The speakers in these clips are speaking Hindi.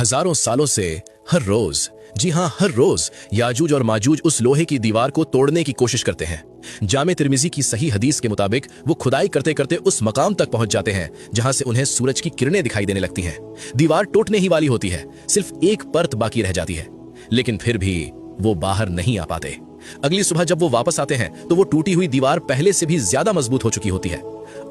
हजारों सालों से हर रोज, जी हां हर रोज, याजूज और माजूज उस लोहे की दीवार को तोड़ने की कोशिश करते हैं। जामे तिर्मिजी की सही हदीस के मुताबिक वो खुदाई करते करते उस मकाम तक पहुंच जाते हैं जहां से उन्हें सूरज की किरणें दिखाई देने लगती हैं। दीवार टूटने ही वाली होती है, सिर्फ एक परत बाकी रह जाती है, लेकिन फिर भी वो बाहर नहीं आ पाते। अगली सुबह जब वो वापस आते हैं तो वो टूटी हुई दीवार पहले से भी ज्यादा मजबूत हो चुकी होती है।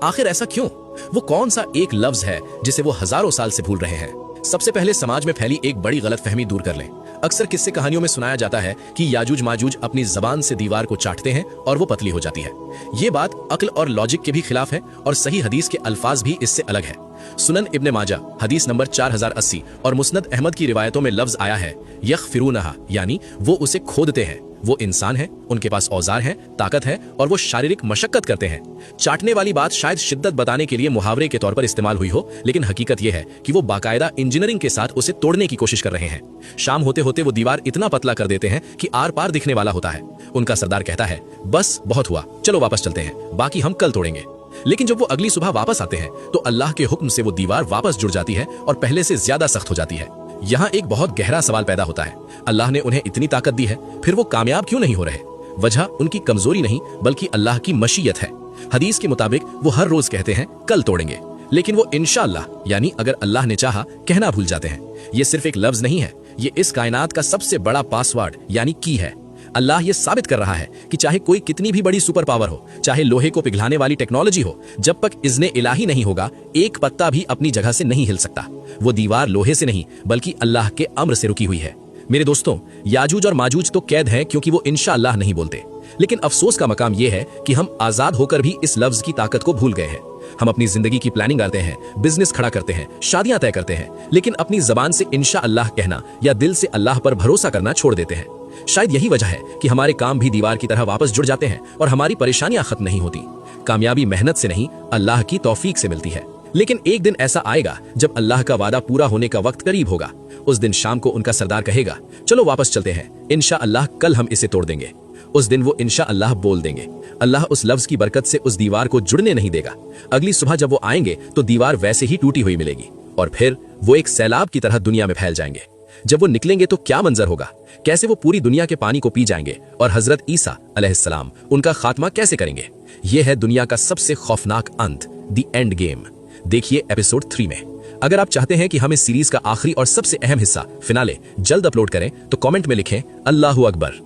आखिर ऐसा क्यों? वो कौन सा एक लफ्ज है जिसे वो हजारों साल से भूल रहे हैं? सबसे पहले समाज में फैली एक बड़ी गलतफहमी दूर कर लें। अक्सर किस्से कहानियों में सुनाया जाता है कि याजूज माजूज अपनी जबान से दीवार को चाटते हैं और वो पतली हो जाती है। ये बात अक्ल और लॉजिक के भी खिलाफ है और सही हदीस के अल्फाज भी इससे अलग है। सुनन इब्ने माजा हदीस नंबर 4080 और मुस्नद अहमद की रिवायतों में लफ्ज आया है यखफिरूनहा, यानी वो उसे खोदते हैं। वो इंसान है, उनके पास औजार हैं, ताकत है और वो शारीरिक मशक्कत करते हैं। चाटने वाली बात शायद शिद्दत बताने के लिए मुहावरे के तौर पर इस्तेमाल हुई हो, लेकिन हकीकत यह है कि वो बाकायदा इंजीनियरिंग के साथ उसे तोड़ने की कोशिश कर रहे हैं। शाम होते होते वो दीवार इतना पतला कर देते हैं कि आर पार दिखने वाला होता है। उनका सरदार कहता है, बस बहुत हुआ, चलो वापस चलते हैं, बाकी हम कल तोड़ेंगे। लेकिन जब वो अगली सुबह वापस आते हैं तो अल्लाह के हुक्म से वो दीवार वापस जुड़ जाती है और पहले से ज्यादा सख्त हो जाती है। यहाँ एक बहुत गहरा सवाल पैदा होता है, अल्लाह ने उन्हें इतनी ताकत दी है, फिर वो कामयाब क्यों नहीं हो रहे? वजह उनकी कमजोरी नहीं बल्कि अल्लाह की मशीयत है। हदीस के मुताबिक वो हर रोज कहते हैं कल तोड़ेंगे, लेकिन वो इंशाअल्लाह यानी अगर अल्लाह ने चाहा कहना भूल जाते हैं। ये सिर्फ एक लफ्ज नहीं है, ये इस कायनात का सबसे बड़ा पासवर्ड यानी की है। अल्लाह ये साबित कर रहा है कि चाहे कोई कितनी भी बड़ी सुपर पावर हो, चाहे लोहे को पिघलाने वाली टेक्नोलॉजी हो, जब तक इज़्ने इलाही नहीं होगा एक पत्ता भी अपनी जगह से नहीं हिल सकता। वो दीवार लोहे से नहीं बल्कि अल्लाह के अम्र से रुकी हुई है। मेरे दोस्तों, याजूज और माजूज तो कैद हैं क्योंकि वो इंशाअल्लाह नहीं बोलते, लेकिन अफसोस का मकाम यह है कि हम आजाद होकर भी इस लफ्ज की ताकत को भूल गए हैं। हम अपनी जिंदगी की प्लानिंग करते हैं, बिजनेस खड़ा करते हैं, शादियां तय करते हैं, लेकिन अपनी जबान से इंशाअल्लाह कहना या दिल से अल्लाह पर भरोसा करना छोड़ देते हैं। शायद यही वजह है कि हमारे काम भी दीवार की तरह वापस जुड़ जाते हैं और हमारी परेशानियां खत्म नहीं होती। कामयाबी मेहनत से नहीं, अल्लाह की तौफीक से मिलती है। लेकिन एक दिन ऐसा आएगा जब अल्लाह का वादा पूरा होने का वक्त करीब होगा। उस दिन शाम को उनका सरदार कहेगा, चलो वापस चलते हैं, इंशाअल्लाह कल हम इसे तोड़ देंगे। उस दिन वो इंशाअल्लाह बोल देंगे। अल्लाह उस लफ्ज की बरकत से उस दीवार को जुड़ने नहीं देगा। अगली सुबह जब वो आएंगे तो दीवार वैसे ही टूटी हुई मिलेगी और फिर वो एक सैलाब की तरह दुनिया में फैल जाएंगे। जब वो निकलेंगे तो क्या मंजर होगा, कैसे वो पूरी दुनिया के पानी को पी जाएंगे और हजरत ईसा अलैहिस्सलाम उनका खात्मा कैसे करेंगे। यह है दुनिया का सबसे खौफनाक अंत, द एंड गेम। देखिए एपिसोड 3 में। अगर आप चाहते हैं कि हम इस सीरीज का आखिरी और सबसे अहम हिस्सा फिनाले जल्द अपलोड करें तो कमेंट में लिखें अल्लाहू अकबर।